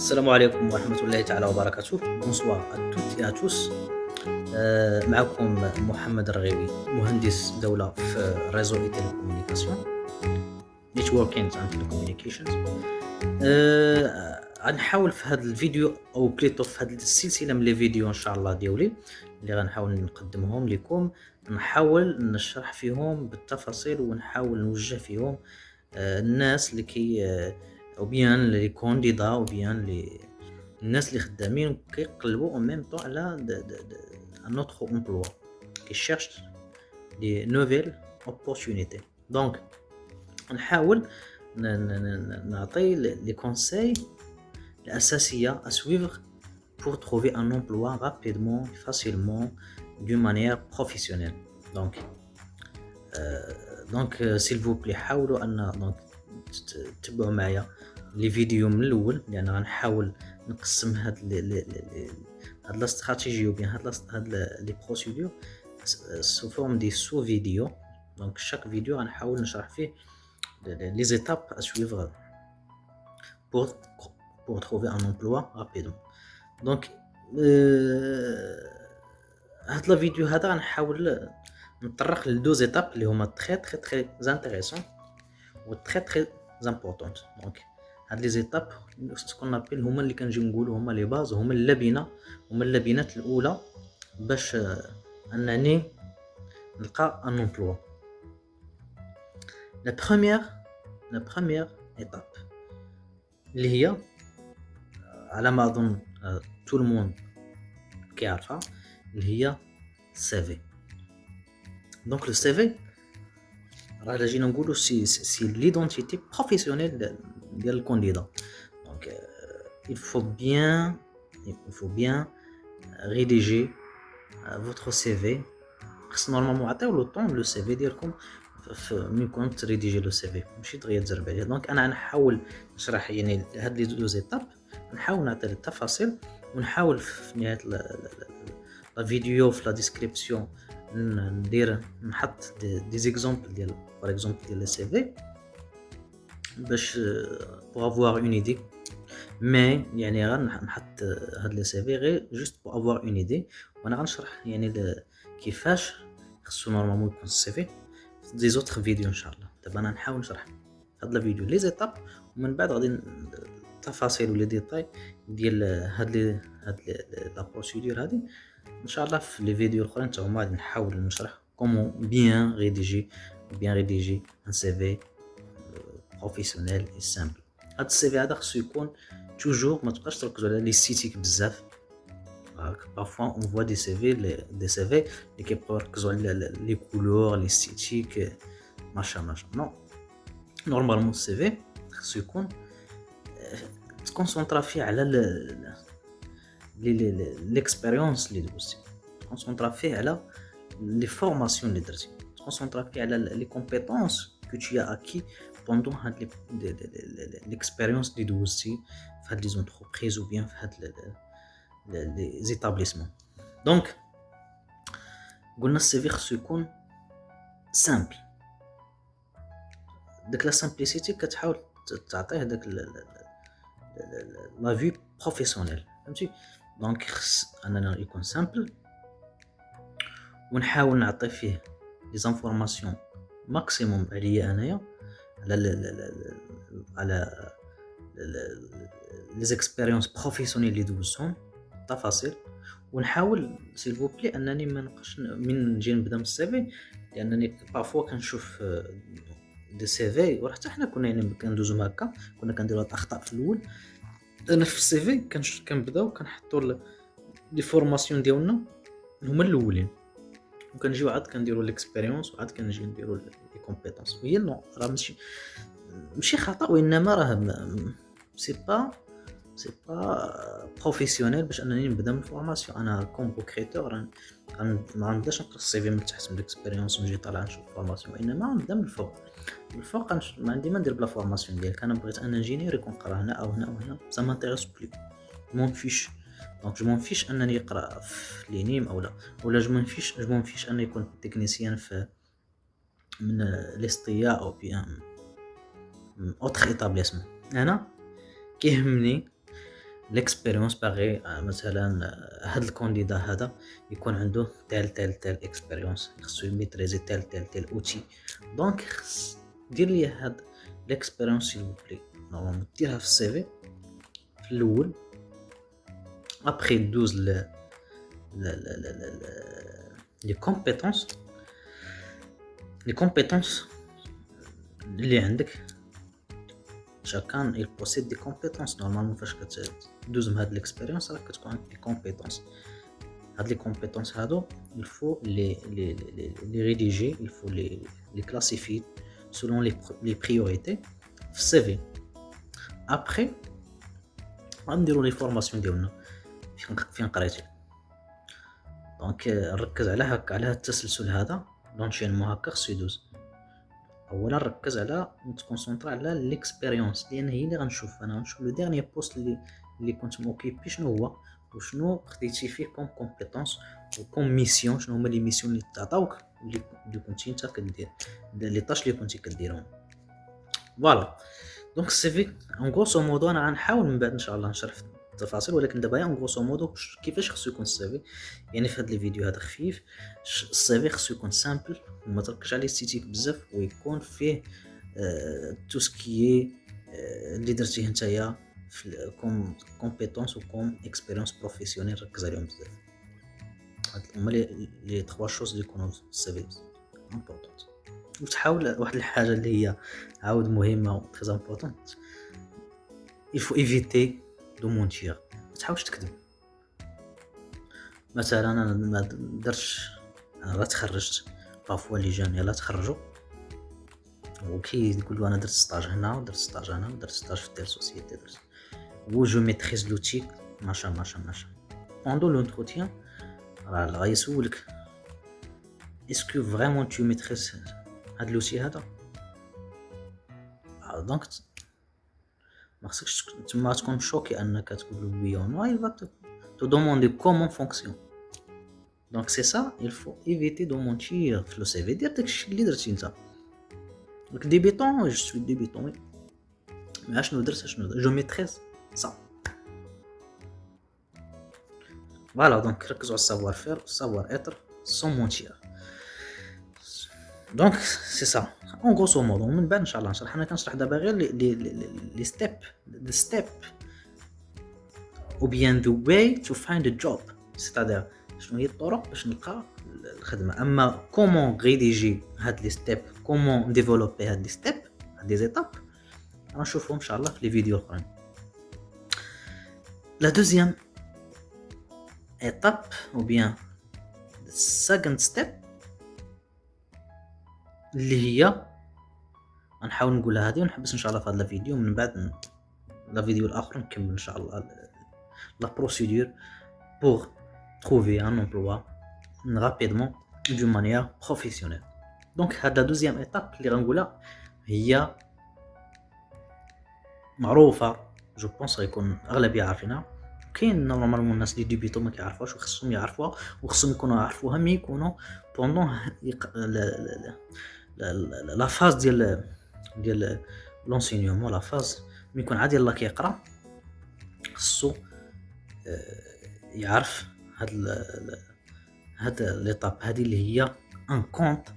السلام عليكم ورحمة الله تعالى وبركاته. Bonsoir à toutes et à tous. معكم محمد الرغيوي، مهندس دولة في ريزو اي تيليكومونيكاسيون، نيتوركينغ اند تيليكومونيكيشنز. غنحاول في هذا الفيديو او بليتو في هذه السلسلة من لي فيديو ان شاء الله ديالي اللي غنحاول نقدمهم لكم، نحاول نشرح فيهم بالتفاصيل ونحاول نوجه فيهم الناس اللي او بيان لي كونديدا او بيان لي الناس اللي خدامين كيقلبوا او ميم طون على ان اوتر امبلوا كيشيرش دي نوفيل اوبورتونيتي. دونك نحاول نعطي لي كونساي الاساسيه à suivre pour trouver un emploi rapidement et facilement d'une manière professionnelle. Donc s'il vous plaît حاولوا ان دونك تتبعوا معايا لي فيديو من الاول، لان غنحاول نقسم هاد لا استراتيجي وبين هاد لي بروسيدور سو فورم دي سو فيديو. دونك شاك فيديو غنحاول نشرح فيه لي زيتاب ا سويفر pour trouver un emploi rapidement. دونك هاد لا فيديو هذا غنحاول نطرق لدو زيتاب اللي هما تري تري تري انتريسون و تري تري امبورطونت. دونك هاد لي زيتاب سكون ابل هما اللي كنجي نقولوا هما لي باز، هما اللبنه، هما اللبنات الاولى باش انني نلقى ان امبلوا. لا بروميير ايتاب اللي هي على ما اظن تو الموند كيعرفها، اللي هي السي. دونك لو سي راه جينا نقولوا سي ليدونتيتي بروفيسيونيل ديال الكانديدا. دونك il faut bien rédiger votre CV. خص نورمالمون عطيو لو طون لو CV ديالكم ملي كنت تريديجي لو CV، ماشي دغيا تزرب عليه. دونك انا نحاول نشرح يعني هاد لي دو زيتاب، نحاول نعطي التفاصيل، ونحاول في نهايه لا فيديو في لا ديسكريبسيون نحط دي زيكزامبل ديال باغ اكزومبل ديال لي CV باش pour avoir une idée. مي يعني غنحط هاد لي CV غير جوست pour avoir une idée، وانا غنشرح يعني كيفاش خصو نورمالمون يكون السي في دي زوتر فيديو ان شاء الله. دابا انا نحاول نشرح هاد لا فيديو لي زيتاب، ومن بعد غادي التفاصيل ولي ديتاي ديال هاد لا بروسيدور هادي ان شاء الله في لي فيديو الاخرين حتى هما غادي نحاول نشرح كومون بيان ريديجي ان CV بروفيسيونيل اي سامبل. هاد السي هذا خصو يكون توجور ما تبقاش تركزوا على لي ستيتيك بزاف. parfois on voit des CV اللي كيبقاو يركزوا على لي كولور لي ستيتيك ماشا نو. نورمالمون السي خصو يكون تكونسونطرا فيه على ليكسبيريونس اللي دوزتي، تكونسونطرا فيه على لي فورماسيون اللي درتي، تكونسونطرا فيه على لي كومبيتونس que tu as acquis pendant هاد l'expérience اللي دوزتي في هاد لي زونتربريز ou bien في هاد لي زيتابليسمون. دونك قلنا السي خصو يكون سامبل. داك لا سامبليسيتي كتحاول تعطيه داك لا في بروفيسيونيل، فهمتي؟ دونك خص اننا يكون سامبل، ونحاول نعطي فيه لي زانفورماسيون ماكسيموم عليا انايا على لي زيكسبيريونس بروفيسيونيل اللي دوزتهم، التفاصيل. ونحاول سيل فو بلي انني ما نبقاش من نجي نبدا من السي، لانني بارفوا كنشوف دي CV وحتى حنا كنا يعني كندوزو هكا، كنا كنديروا الاخطاء في الاول. انا في السي كنبداو كنحطوا لي فورماسيون ديالنا هما الاولين، وكنجيو عاد كنديروا ليكسبيريونس، وعاد كنجي نديروا لي كومبيتونس. وهي نو راه ماشي خطا، وانما راه سي با بروفيسيونيل باش انني نبدا من الفورماسيون. انا كوم بوكريتور ما غنبداش نقرا السي من تحت من ليكسبيريونس ونجي طالع نشوف الفورماسيون، وانما نبدا من الفوق. ما عندي ما ندير بلا فورماسيون ديالك. انا بغيت ان انجينير يكون قرا هنا او هنا وهنا، سا مانتيريس بلو، مون فيش. دونك جو مون فيش انني يقرا في لينيم ولا جو مون فيش ان يكون تكنيسيان في من ليستيا او بيان اوتر ايتابليسمون. انا كيهمني ليكسبيريونس باغي مثلا هاد الكانديدا هذا يكون عنده تال اكسبيريونس، خصو يميتريزي تال اوتي. دونك خص دير لي هاد ليكسبيريونس سيل بلي نورمالمون ديرها في السي في الاول. ابخي دوز لي كومبيتونس اللي عندك. chacun il possède des compétences normalement فاش كتدوز من هاد ليكسبيريونس راك كتكون عندك دي كومبيتونس. هاد لي كومبيتونس هادو il faut les rédiger, il faut les classifier selon les priorités في السي في. après غنديروا لي فورماسيون ديالنا فين قريتي. دونك نركز على هكا على هاد التسلسل هذا لونشينمون هكا خصو يدوز. اولا نركز على نتكونسونطرا على ليكسبيريونس لان هي اللي غنشوف انا غنشوف لو ديرني بوست اللي كنت موكيبي شنو هو وشنو خديتي فيه كوم كومبيتونس وكوم ميسيون، شنو هما لي ميسيون اللي تعطاوك اللي كنتي انت كدير لي طاش اللي كنتي كديرهم. فوالا دونك السي في ان غروسو مودو انا غنحاول من بعد ان شاء الله نشرح التفاصيل، ولكن دابا ان غروسو مودو كيفاش خصو يكون السي في. يعني في هاد لي فيديو هذا خفيف. السي في خصو يكون سامبل وما تركزش عليه ستيتيك بزاف، ويكون فيه تو سكي اللي درتيه نتايا كوم كومبيتونس وكوم اكسبيريونس بروفيسيونيل ركز عليهم بزاف. هاد هما لي 3 شوز اللي يكونوا في السي في امبورطونت. وتحاول واحد الحاجه اللي هي عاود مهمه و تري امبورطونت، il faut éviter de mentir. ما تحاولش تكذب. مثلا انا ما درتش، انا لا تخرجت بافوا لي جون يلا تخرجوا وكي يقولوا انا درت ستاج هنا ودرت ستاج هنا ودرت ستاج في تيل سوسيتي درت و جو ميتريز لوتي ماشا بوندو لونتروتيان راه غيسولك اسكو فريمون تو ميتريز هاد لوتي هذا. دونك ما خصكش تما تكون شوكي انك تقول له وي او نو، il va te demander comment fonctionne. donc c'est ça, il faut éviter de mentir في لو سي في. دير داكشي اللي درتي انت. دونك ديبيتون جو سوي ديبيتون مي شنو درت جو ميتريز صا. فوالا دونك ركزوا على السافوار فير السافوار اتر سون مونتير. دونك سي سا اون غروسو مودو. من بعد ان شاء الله نشرح. انا كنشرح دابا غير لي ستيب ou bien the way to find a job, c'est-à-dire شنو هي الطرق باش نلقى الخدمه. اما كومون ريديجي هاد لي ستيب، كومون ديفلوبي هاد لي ستيب هاد لي زيتاب غنشوفهم ان شاء الله في لي فيديو اخرين. لا دوزيام étape ou bien second step اللي هي غنحاول نقولها هذه ونحبس ان شاء الله في هذا الفيديو. من بعد لا فيديو الاخر نكمل ان شاء الله la procédure pour trouver un emploi rapidement d'une manière professionnelle. donc هذا دوزيام étape اللي غنقولها هي معروفه جو بونس غيكون اغلبيه عارفينها. كاين نورمالمون الناس اللي ديبيتو ما كيعرفوهاش وخصهم يعرفوها وخصهم يكونوا يعرفوها مي يكونوا بوندون لا فاز ديال لونسينيومون. لا فاز ملي يكون عاد يلاه كيقرا خصو يعرف هاد ليطاب هذه اللي هي ان كونت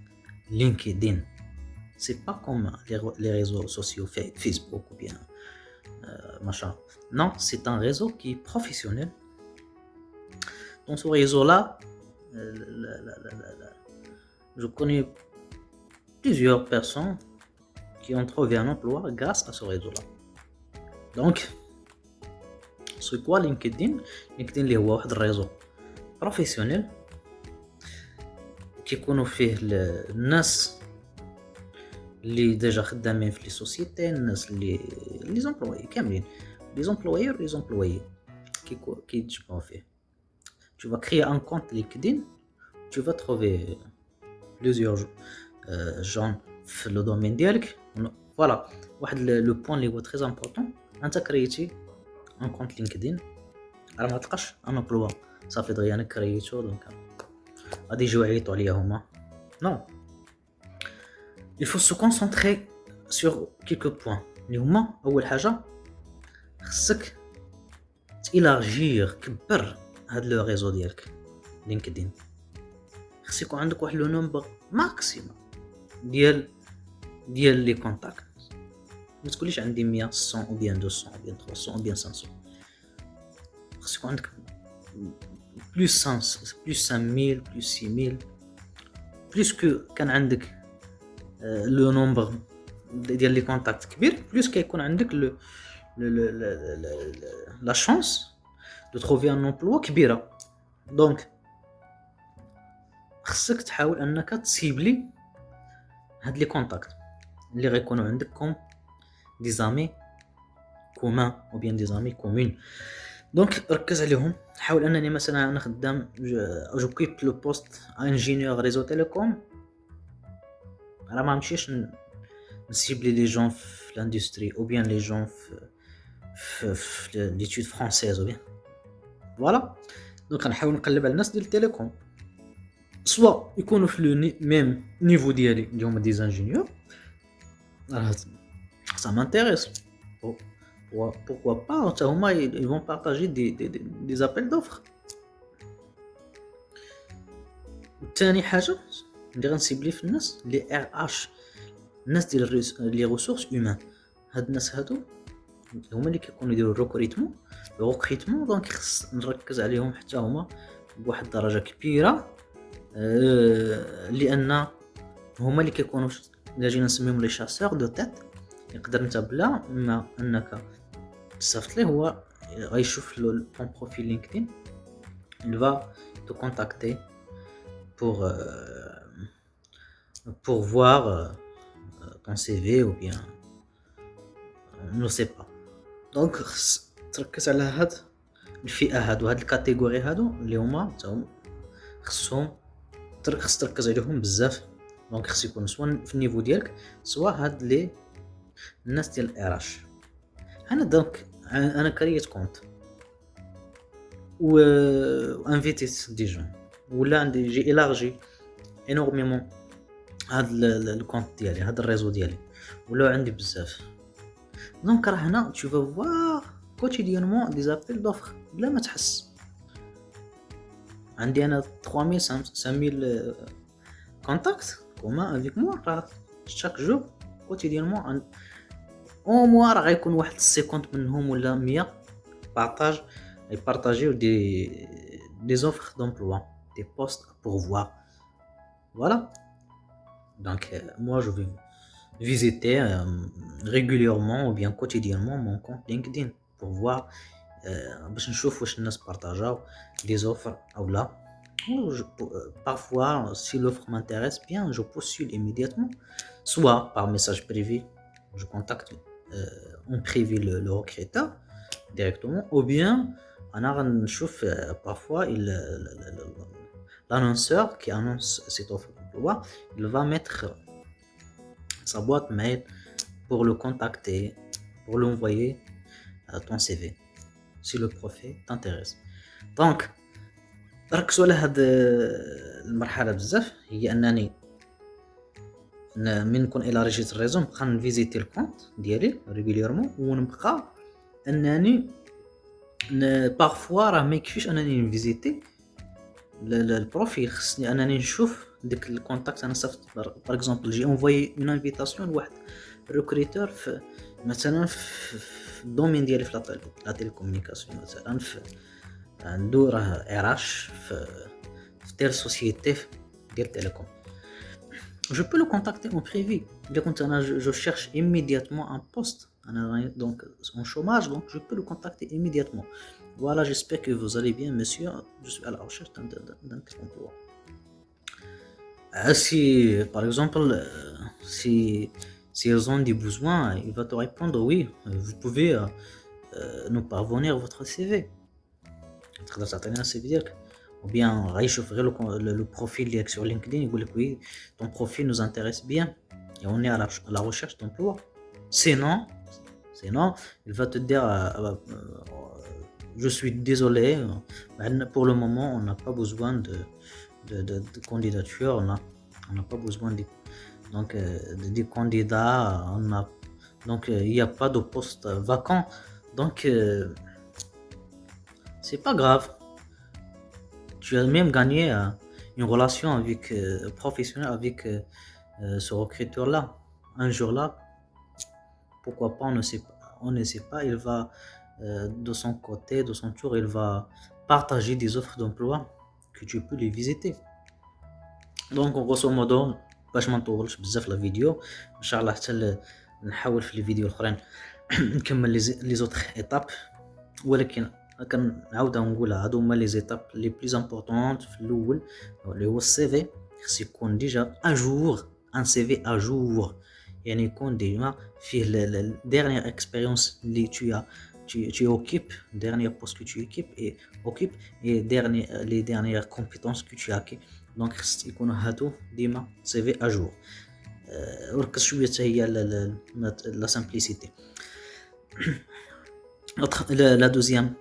لينكدين. سي با كوم لي ريزو سوسيو فيسبوك ou bien machin. non, c'est un réseau qui est professionnel. dans ce réseau là je connais plusieurs personnes qui ont trouvé un emploi grâce à ce réseau là. donc c'est quoi LinkedIn اللي هو واحد الريزو بروفيسيونيل كيكونوا فيه الناس اللي ديجا خدامين في لي سوسيتي، الناس اللي لي زومبلوي كاملين لي زومبلويور لي زومبلويي كيتجمعوا فيه. tu vas créer un compte LinkedIn, tu vas trouver plusieurs gens في لو دومين ديالك. فوالا واحد لو بوين اللي هو تري امبورطون، انت كريتي ان كونت لينكدين راه ما تلقاش ان امبلوا صافي دغيا انا كريتو دونك غادي يجيو يعيطوا عليا هما. نو il faut se concentrer sur quelques points اللي هما اول حاجه خصك تيلارجير كبر هاد لو ريزو ديالك لينكدين. خص يكون عندك واحد لو نومبر ماكسيموم ديال لي كونتاكت. ما تقوليش عندي 100 100 او بيان 200 او بيان 300 او بيان 500. خص يكون عندك بلوس 5 بلوس 5000 بلوس 6000 بلوس كو كان عندك لو نومبر ديال لي كونتاكت كبير، بلوس كيكون عندك لو لا شانس دو تروفي ان امبلوا كبيره. دونك خصك تحاول انك تسيبلي هاد لي كونتاكت اللي غيكونوا عندك كوم دي زامي كومان او بيان دي زامي كومون. دونك ركز عليهم. حاول انني مثلا انا خدام جوكيب لو بوست انجينيور ريزو تيليكوم، راه ما نمشيش نسيبلي لي جون في لاندستري او بيان لي جون في ليتود فرونسيز او بيان فوالا. دونك غنحاول نقلب على الناس ديال التيليكوم سوا يكونوا في لو ميم نيفو ديالي اللي هما دي انجينيور. راه ça m'intéresse. Pourquoi pas ils vont partager des appels d'offres. ثاني حاجه اللي غنسيبلي في الناس لي ار اش، الناس ديال لي ريسورس هومان. هاد الناس هادو هما اللي كيكونوا يديروا الريكروتمون. دونك خص نركز عليهم حتى هما بواحد الدرجه كبيره، لان هما اللي كيكونوا الا جينا نسميهم لي شاسور دو تيت. يقدر انت بلا ما انك تصيفط ليه هو غيشوف طون بروفيل لينكدين، il va te contacter pour voir ton CV ou bien ne sais pas. donc تركز على هاد الفئه هادو، هاد الكاتيجوري هادو اللي هما خصهم تركز عليهم بزاف. دونك خص يكون سواء في النيفو ديالك سواء هاد لي الناس ديال الاراش. انا دونك انا كريت كونت و انفيتيت دي جون ولا عندي جي الارجي انورميمون هاد الكونت ديالي، هاد الريزو ديالي ولا عندي بزاف. دونك راه هنا tu vas voir quotidiennement des appels d'offres بلا ما تحس. عندي انا 3000 5000 كونتاكت كوما افيك موا. راه chaque jour quotidiennement او موا راه غيكون واحد 50 منهم ولا 100 يبارطاجيو دي زوفر دومبلوا دي بوست pour voir. voilà. donc moi je vais visiter régulièrement ou bien quotidiennement mon compte LinkedIn pour voir باش نشوف واش الناس بارطاجاو دي زوفر او لا. parfois si l'offre m'intéresse bien je postule immédiatement, soit par message privé je contacte en privé le recruteur directement, ou bien انا غنشوف parfois l'annonceur qui annonce cette offre d'emploi, il va mettre sa boîte mail pour le contacter, pour l'envoyer ton CV si le profil t'intéresse. donc ركزوا على هاد المرحله بزاف، هي انني من نكون الى ريجيت الريزو نبقى نفيزيتي الكونت ديالي ريغوليرمون، ونبقى انني بارفوا راه ما يكفيش انني نفيزيتي البروفيل، خصني انني نشوف ديك الكونتاكت. انا صيفط بار اكزومبل جي انفوي اون انفيتاسيون لواحد ريكروتور في مثلا في الدومين ديالي في لا تيليكومونيكاسيون، مثلا في عنده راه اراش في تيل سوسيتي ديال تيليكوم. je peux le contacter en privé. dès que je cherche immédiatement un poste, donc en chômage, donc je peux le contacter immédiatement. voilà, j'espère que vous allez bien monsieur, je suis à la recherche d'un emploi. si par exemple si ils ont des besoins, il va te répondre oui, vous pouvez nous parvenir votre CV. تقدر تعطينا السي في ديالك، ou bien غيشوف غير le profil ديالك sur LinkedIn يقول لك oui ton profil nous intéresse bien et on est à la recherche d'emploi. sinon il va te dire je suis désolé, pour le moment on n'a pas besoin de candidature, on n'a pas besoin des candidats, donc il n'y a pas de poste vacant. donc c'est pas grave. Tu as même gagné une relation avec professionnelle avec ce recruteur-là. Un jour-là, pourquoi pas, on ne sait pas, il va de son côté, de son tour, il va partager des offres d'emploi que tu peux les visiter. Donc grosso modo باش ما نطولش بزاف لا فيديو ان شاء الله حتى نحاول في الفيديو الاخرين نكمل لي زوتر ايتاب، ولكن كنعاود نقولها هادو هما لي زيتاب لي بليز امبورطونط في الاول اللي هو السي في. خص يكون ديجا اجور، ان سي في اجور، يعني يكون ديما فيه الديرنيير اكسبيريونس اللي tu occupes, dernier poste que tu occupes et les dernières compétences que tu as acquis. Donc خص يكونوا هادو ديما سي في اجور. وركز شويه حتى هي لا سامبليسيتي.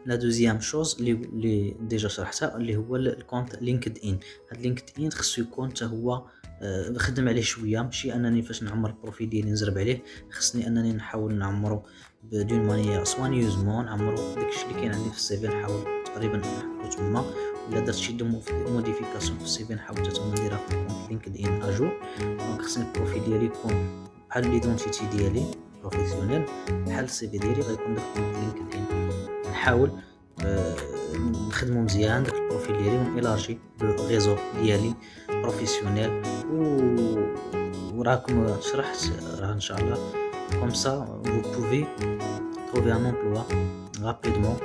لا دوزيام شوز اللي ديجا شرحتها اللي هو الكونت لينكد ان. هاد لينكد ان خصو يكون حتى هو نخدم عليه شويه، ماشي انني فاش نعمر البروفيل ديالي نزرب عليه، خصني انني نحاول نعمرو بدون مانيير سوانيوزمون، نعمرو داكشي اللي كاين عندي في السي في نحاول تقريبا نحطو تما، ولا درت شي موديفيكاسيون في السي في نحاول حتى نديرها في الكونت لينكد ان اجور. دونك خصني البروفيل ديالي يكون بحال ليدونتيتي ديالي بروفيسيونيل، بحال السي في ديالي غيكون داك الكونت لينكد ان. نحاول نخدمو مزيان داك البروفيل ديالي ونيلارجي لو ريزو ديالي بروفيسيونيل، وراكم شرحت راه ان شاء الله comme ça vous pouvez trouver un emploi rapidement.